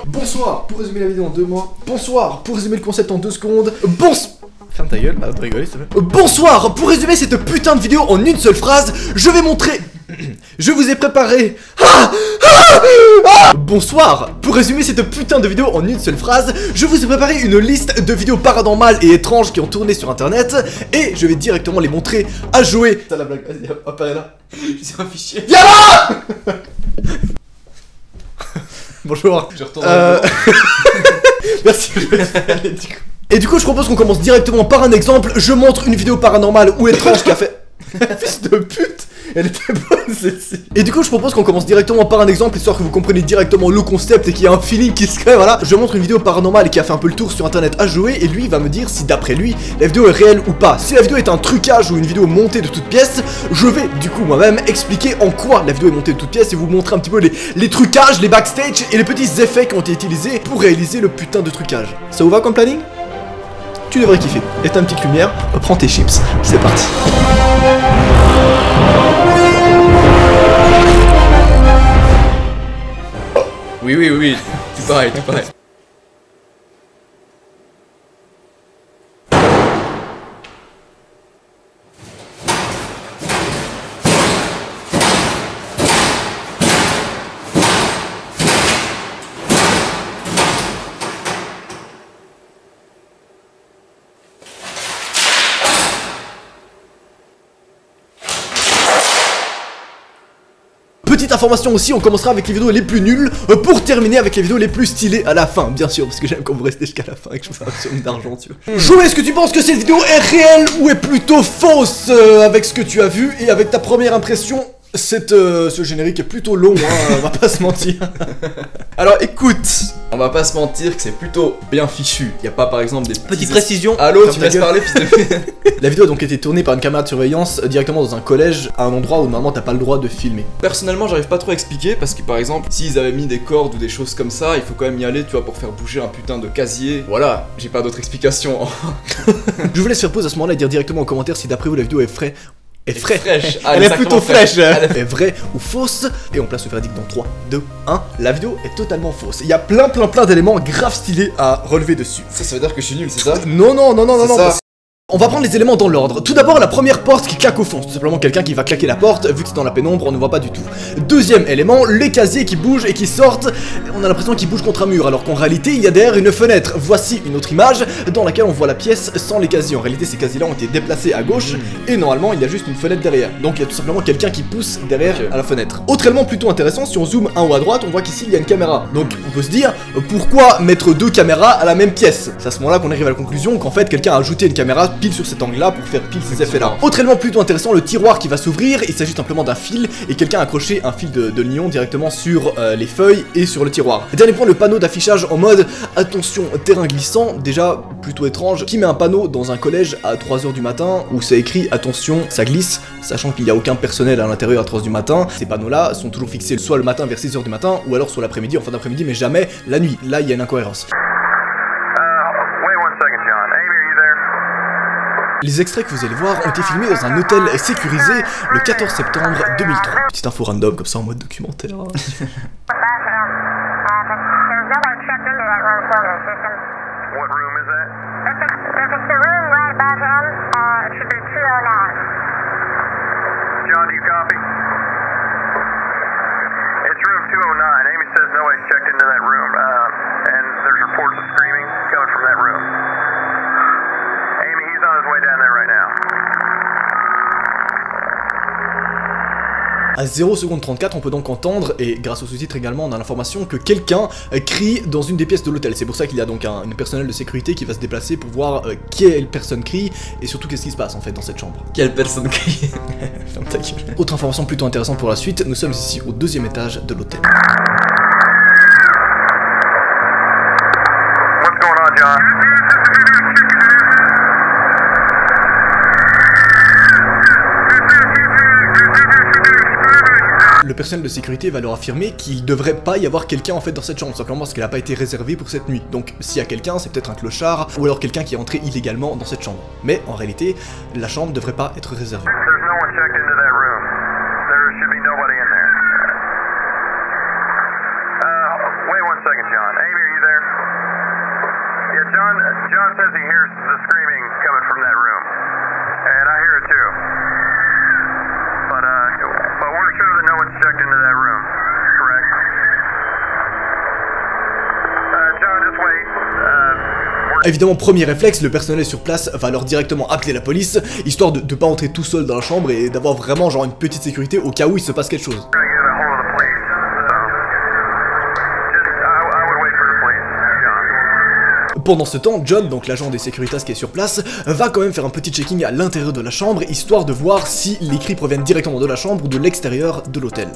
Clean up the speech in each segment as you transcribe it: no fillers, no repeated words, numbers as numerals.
Bonsoir, pour résumer la vidéo en 2 mois. Bonsoir, pour résumer le concept en 2 secondes. Ferme ta gueule, arrête de rigoler, s'il te plaît. Bonsoir, pour résumer cette putain de vidéo en une seule phrase, je vais montrer... Je vous ai préparé... Bonsoir, pour résumer cette putain de vidéo en une seule phrase, je vous ai préparé une liste de vidéos paranormales et étranges qui ont tourné sur internet, et je vais directement les montrer à jouer. C'est la blague, vas-y, apparaît là. C'est un fichier. Viens là. Bonjour. Je retourne Merci. Et du coup, je propose qu'on commence directement par un exemple. Je montre une vidéo paranormale ou étrange qui a fait... Fils de pute, elle était bonne celle-ci. Et du coup je propose qu'on commence directement par un exemple, histoire que vous compreniez directement le concept et qu'il y a un feeling qui se crée, voilà. Je montre une vidéo paranormale qui a fait un peu le tour sur internet à jouer, et lui il va me dire si d'après lui la vidéo est réelle ou pas. Si la vidéo est un trucage ou une vidéo montée de toutes pièces, je vais du coup moi-même expliquer en quoi la vidéo est montée de toutes pièces et vous montrer un petit peu les trucages, les backstage et les petits effets qui ont été utilisés pour réaliser le putain de trucage. Ça vous va comme planning? Tu devrais kiffer. Éteins une petite lumière, prends tes chips, c'est parti. Oui, tout pareil, tout pareil. Petite information aussi, on commencera avec les vidéos les plus nulles pour terminer avec les vidéos les plus stylées à la fin, bien sûr, parce que j'aime quand vous restez jusqu'à la fin et que je vous fais un somme d'argent, tu vois. Joe, est-ce que tu penses que cette vidéo est réelle ou est plutôt fausse avec ce que tu as vu et avec ta première impression? Ce générique est plutôt long, hein, on va pas se mentir. Alors écoute, on va pas se mentir que c'est plutôt bien fichu. Y a pas par exemple des petite précision. Allô, tu me laisses parler, fils de... La vidéo a donc été tournée par une caméra de surveillance directement dans un collège, à un endroit où normalement t'as pas le droit de filmer. Personnellement, j'arrive pas trop à expliquer parce que par exemple, s'ils avaient mis des cordes ou des choses comme ça, il faut quand même y aller, tu vois, pour faire bouger un putain de casier. Voilà, j'ai pas d'autre explication. Je vous laisse faire pause à ce moment-là et dire directement en commentaire si d'après vous la vidéo est fraîche. Fraîche. Elle est plutôt fraîche. Elle est vraie ou fausse. Et on place le verdict dans 3, 2, 1. La vidéo est totalement fausse. Il y a plein d'éléments grave stylés à relever dessus. Ça veut dire que je suis nul, c'est ça? Non. On va prendre les éléments dans l'ordre. Tout d'abord, la première porte qui claque au fond. Tout simplement quelqu'un qui va claquer la porte, vu que c'est dans la pénombre, on ne voit pas du tout. Deuxième élément, les casiers qui bougent et qui sortent. On a l'impression qu'ils bougent contre un mur, alors qu'en réalité, il y a derrière une fenêtre. Voici une autre image dans laquelle on voit la pièce sans les casiers. En réalité, ces casiers-là ont été déplacés à gauche, et normalement, il y a juste une fenêtre derrière. Donc, il y a tout simplement quelqu'un qui pousse derrière à la fenêtre. Autre élément plutôt intéressant, si on zoome en haut à droite, on voit qu'ici, il y a une caméra. Donc, on peut se dire, pourquoi mettre 2 caméras à la même pièce? C'est à ce moment-là qu'on arrive à la conclusion qu'en fait, quelqu'un a ajouté une caméra pile sur cet angle-là pour faire pile ces effets là. Autre élément plutôt intéressant, le tiroir qui va s'ouvrir, il s'agit simplement d'un fil et quelqu'un a accroché un fil de nylon directement sur les feuilles et sur le tiroir. Dernier point, le panneau d'affichage en mode attention terrain glissant, déjà plutôt étrange, qui met un panneau dans un collège à 3h du matin où c'est écrit attention ça glisse, sachant qu'il n'y a aucun personnel à l'intérieur à 3h du matin. Ces panneaux là sont toujours fixés soit le matin vers 6h du matin ou alors soit l'après-midi en fin d'après-midi, mais jamais la nuit. Là il y a une incohérence. Les extraits que vous allez voir ont été filmés dans un hôtel sécurisé le 14 septembre 2003. Petite info random comme ça en mode documentaire. À 0 seconde 34, on peut donc entendre, et grâce aux sous-titres également, on a l'information que quelqu'un crie dans une des pièces de l'hôtel. C'est pour ça qu'il y a donc une personnel de sécurité qui va se déplacer pour voir quelle personne crie, et surtout qu'est-ce qui se passe en fait dans cette chambre. Quelle personne crie? Ferme ta gueule. Autre information plutôt intéressante pour la suite, nous sommes ici au 2e étage de l'hôtel. What's going on, John? Le personnel de sécurité va leur affirmer qu'il devrait pas y avoir quelqu'un en fait dans cette chambre, simplement parce qu'elle a pas été réservée pour cette nuit. Donc s'il y a quelqu'un, c'est peut-être un clochard ou alors quelqu'un qui est entré illégalement dans cette chambre. Mais en réalité, la chambre devrait pas être réservée. Wait one second, John. John says he hears the screaming coming from that room, and I hear it too. But we're sure that no one's checked into that room, correct? John, just wait. Évidemment, premier réflexe, le personnel sur place va alors directement appeler la police, histoire de pas entrer tout seul dans la chambre et d'avoir vraiment genre une petite sécurité au cas où il se passe quelque chose. Pendant ce temps, John, donc l'agent des Securitas qui est sur place, va quand même faire un petit checking à l'intérieur de la chambre, histoire de voir si les cris proviennent directement de la chambre ou de l'extérieur de l'hôtel.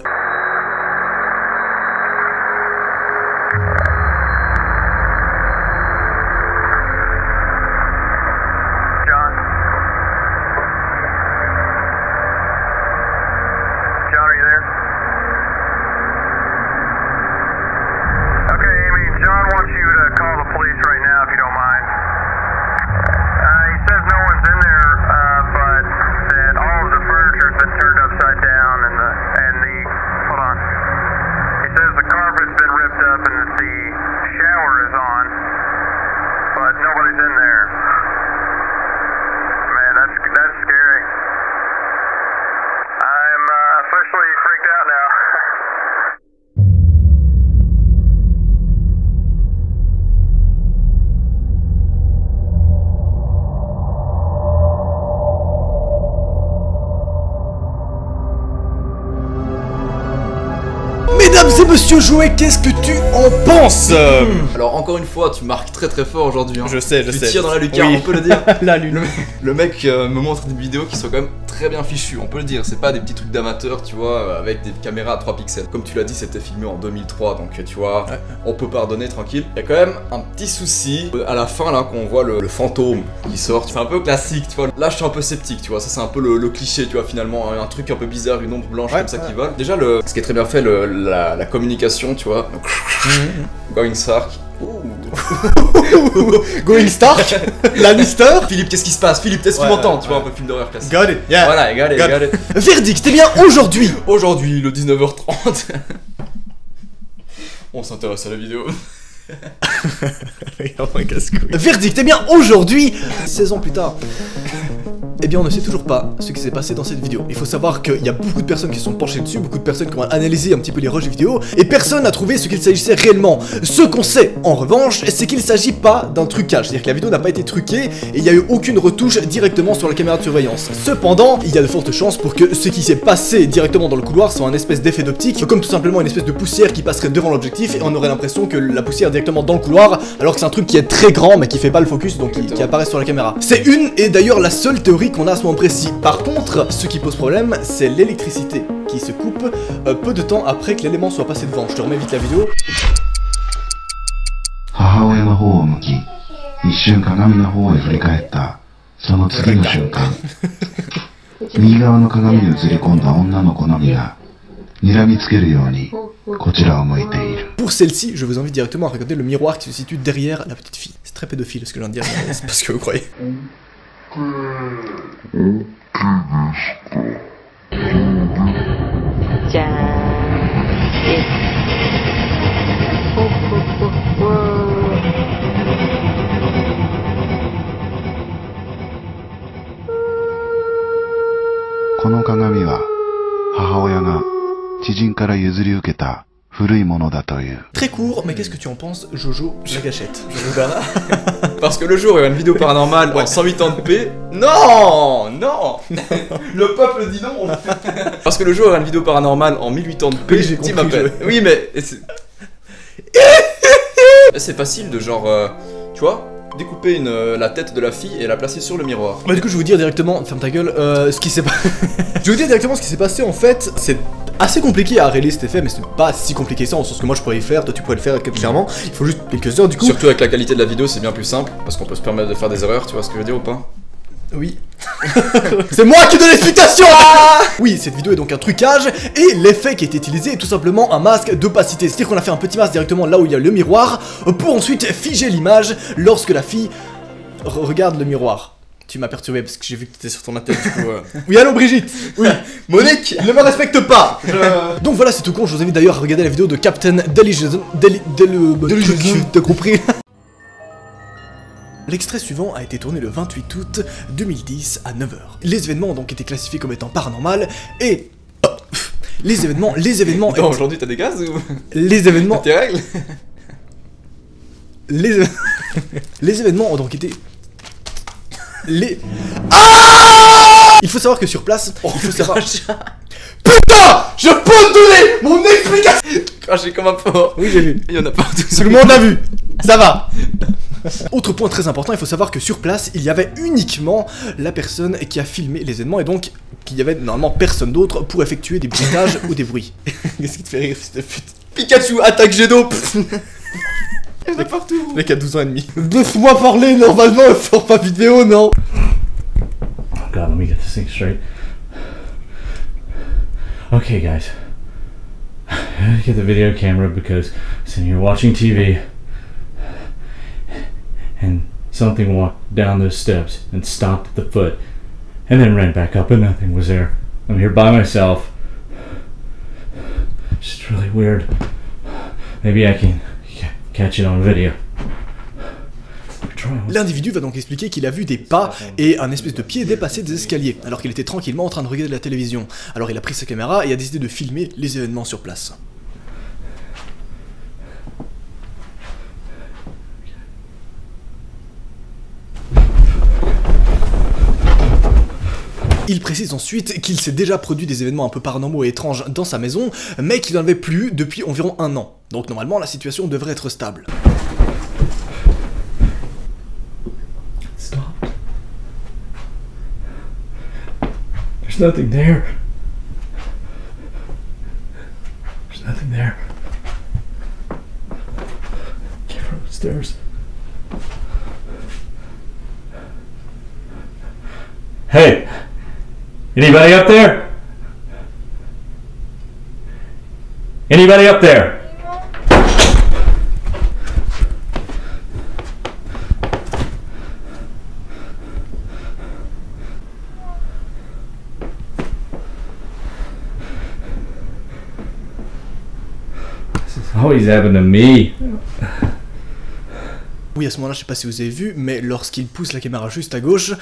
Mesdames et messieurs Jouet, qu'est-ce que tu en penses? Alors encore une fois, tu marques très très fort aujourd'hui. Hein. Je sais. Tu tires dans la lucarne, oui. on peut le dire. La lune. Le mec me montre des vidéos qui sont quand même très bien fichues, on peut le dire. C'est pas des petits trucs d'amateurs, tu vois, avec des caméras à 3 pixels. Comme tu l'as dit, c'était filmé en 2003, donc tu vois, on peut pardonner tranquille. Il y a quand même un petit souci à la fin là, qu'on voit le fantôme qui sort. C'est un peu classique, tu vois. Là, je suis un peu sceptique, tu vois. Ça, c'est un peu le cliché, tu vois, finalement. Un truc un peu bizarre, une ombre blanche comme ça qui vole. Déjà, ce qui est très bien fait, la communication, tu vois. Donc, Going Stark. Going Stark. Lannister. Philippe, qu'est-ce qui se passe? Philippe, est-ce que tu m'entends? Tu vois, un peu film d'horreur classique. Got it, yeah. Voilà, got it. Verdict, eh bien aujourd'hui. Aujourd'hui, le 19h30. On s'intéresse à la vidéo. Verdict, eh bien aujourd'hui, 16 ans plus tard, eh bien on ne sait toujours pas ce qui s'est passé dans cette vidéo. Il faut savoir qu'il y a beaucoup de personnes qui se sont penchées dessus, beaucoup de personnes qui ont analysé un petit peu les rushs vidéo, et personne n'a trouvé ce qu'il s'agissait réellement. Ce qu'on sait, en revanche, c'est qu'il ne s'agit pas d'un trucage, c'est-à-dire que la vidéo n'a pas été truquée, et il n'y a eu aucune retouche directement sur la caméra de surveillance. Cependant, il y a de fortes chances pour que ce qui s'est passé directement dans le couloir soit un espèce d'effet d'optique, comme tout simplement une espèce de poussière qui passerait devant l'objectif, et on aurait l'impression que la poussière directement dans le couloir, alors que c'est un truc qui est très grand mais qui fait pas le focus, donc qui apparaît sur la caméra. C'est une et d'ailleurs la seule théorie qu'on a à ce moment précis. Par contre, ce qui pose problème, c'est l'électricité qui se coupe peu de temps après que l'élément soit passé devant. Je te remets vite la vidéo. 母親の方を向き、一瞬鏡の方へ振り返った。その次の瞬間、右側の鏡に映り込んだ女の子のみが、睨みつけるように、こちらを向いている。Pour celle-ci, je vous invite directement à regarder le miroir qui se situe derrière la petite fille. C'est très pédophile ce que je viens de dire, mais c'est pas ce que vous croyez. Très court, mais qu'est-ce que tu en penses, Jojo la gâchette? Parce que le jour où il y a une vidéo paranormale en 180p, non, le peuple dit non. Parce que le jour où il y a une vidéo paranormale en 1080p, oui, j'ai compris, oui, mais c'est facile de genre, tu vois, découper la tête de la fille et la placer sur le miroir. Bah du coup je vais vous dire directement, ferme ta gueule, ce qui s'est passé. Je vais vous dire directement ce qui s'est passé en fait, c'est assez compliqué à réaliser cet effet, mais c'est pas si compliqué ça, en sens que moi je pourrais y faire, toi tu pourrais le faire clairement, il faut juste quelques heures du coup. Surtout avec la qualité de la vidéo, c'est bien plus simple, parce qu'on peut se permettre de faire des erreurs, tu vois ce que je veux dire ou pas? Oui. C'est moi qui donne l'explication. Oui, cette vidéo est donc un trucage, et l'effet qui a été utilisé est tout simplement un masque d'opacité. C'est-à-dire qu'on a fait un petit masque directement là où il y a le miroir, pour ensuite figer l'image lorsque la fille regarde le miroir. Tu m'as perturbé parce que j'ai vu que t'étais sur ton tête du coup. Oui, allô Brigitte. Oui. Monique, ne me respecte pas. Donc voilà, c'est tout con. Je vous invite d'ailleurs à regarder la vidéo de Captain Delicious. T'as compris? L'extrait suivant a été tourné le 28 août 2010 à 9h. Les événements ont donc été classifiés comme étant paranormal et... Les événements... Attends, aujourd'hui t'as des gaz ou... Les événements... Tes règles. Les événements ont donc été... Il faut savoir que sur place... il faut savoir... Putain, je peux te donner mon explication. Craché comme un porc. Oui, j'ai vu. Il y en a partout. Tout le monde l'a vu. Ça va. Autre point très important, il faut savoir que sur place, il y avait uniquement la personne qui a filmé les événements et donc qu'il y avait normalement personne d'autre pour effectuer des bruitages ou des bruits. Qu'est-ce qui te fait rire, fils de pute? Pikachu attaque Gedo. Il y en a partout. Le mec a 12 ans et demi. Laisse-moi parler normalement, il sort pas vidéo, non? God, let me get this thing straight. Okay, guys. I had to get the video camera because sitting here watching TV and something walked down those steps and stopped at the foot and then ran back up and nothing was there. I'm here by myself. It's just really weird. Maybe I can catch it on video. L'individu va donc expliquer qu'il a vu des pas et un espèce de pied dépasser des escaliers, alors qu'il était tranquillement en train de regarder la télévision. Alors il a pris sa caméra et a décidé de filmer les événements sur place. Il précise ensuite qu'il s'est déjà produit des événements un peu paranormaux et étranges dans sa maison, mais qu'il n'en avait plus eu depuis environ 1 an. Donc normalement la situation devrait être stable. There's nothing there. There's nothing there. Came from upstairs. Hey! Anybody up there? Anybody up there? Always happened to me. Oui, à ce moment-là, je sais pas si vous avez vu, mais lorsqu'il pousse la caméra juste à gauche,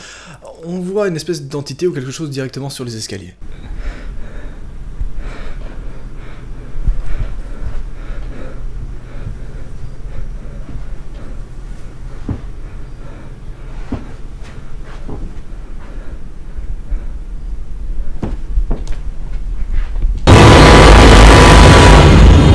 on voit une espèce d'entité ou quelque chose directement sur les escaliers.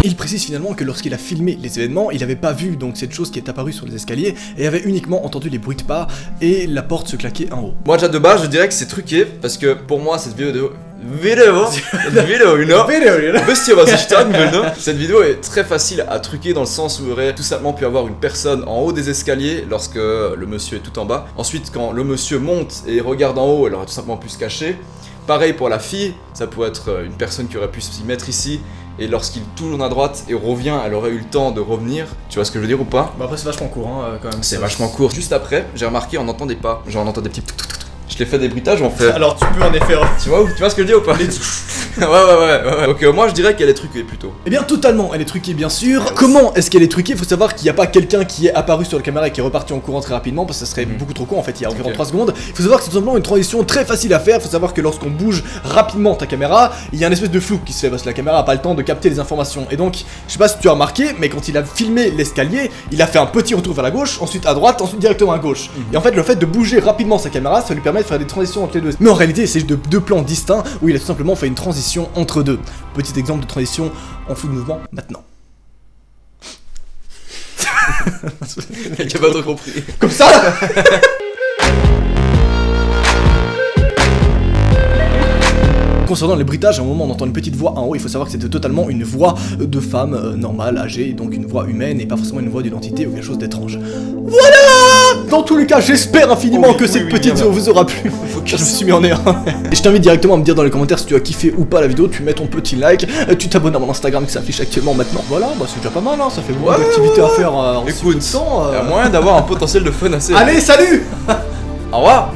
Il précise finalement que lorsqu'il a filmé les événements, il avait pas vu donc cette chose qui est apparue sur les escaliers et avait uniquement entendu les bruits de pas et la porte se claquer en haut. Moi déjà de base je dirais que c'est truqué parce que pour moi cette vidéo cette vidéo est très facile à truquer dans le sens où il aurait tout simplement pu avoir une personne en haut des escaliers lorsque le monsieur est tout en bas. Ensuite quand le monsieur monte et regarde en haut, elle aurait tout simplement pu se cacher. Pareil pour la fille, ça pourrait être une personne qui aurait pu s'y mettre ici. Et lorsqu'il tourne à droite et revient, elle aurait eu le temps de revenir. Tu vois ce que je veux dire ou pas? Bah après c'est vachement court hein, quand même. C'est vachement court. Juste après, j'ai remarqué on entend des pas. Genre on entend des petits... Je l'ai fait des bruitages ou on fait... Alors tu peux en effet... Tu vois ce que je dis ou pas? Ouais. Donc moi je dirais qu'elle est truquée plutôt. Eh bien totalement, elle est truquée bien sûr. Comment est-ce qu'elle est truquée? Faut savoir qu'il n'y a pas quelqu'un qui est apparu sur la caméra et qui est reparti en courant très rapidement parce que ça serait beaucoup trop con en fait, il y a environ 3 secondes. Il faut savoir que c'est tout simplement une transition très facile à faire. Il faut savoir que lorsqu'on bouge rapidement ta caméra, il y a une espèce de flou qui se fait parce que la caméra a pas le temps de capter les informations. Et donc, je sais pas si tu as remarqué, mais quand il a filmé l'escalier, il a fait un petit retour vers la gauche, ensuite à droite, ensuite directement à gauche. Et en fait le fait de bouger rapidement sa caméra, ça lui permet de faire des transitions entre les deux. Mais en réalité c'est juste deux plans distincts où il a tout simplement fait une transition entre deux. Petit exemple de transition en flou de mouvement maintenant. Il a pas trop compris. Comme ça là. Concernant les bruitages, à un moment on entend une petite voix en haut, il faut savoir que c'était totalement une voix de femme normale, âgée, donc une voix humaine et pas forcément une voix d'une entité ou quelque chose d'étrange. Voilà! Dans tous les cas, j'espère infiniment que cette petite vidéo vous aura plu. Je me suis mis en air. Et je t'invite directement à me dire dans les commentaires si tu as kiffé ou pas la vidéo, tu mets ton petit like, tu t'abonnes à mon Instagram qui s'affiche actuellement maintenant. Voilà, bah c'est déjà pas mal, hein, ça fait beaucoup d'activités à faire en si peu de temps. Il y a moyen d'avoir un potentiel de fun assez... Allez, salut! Au revoir!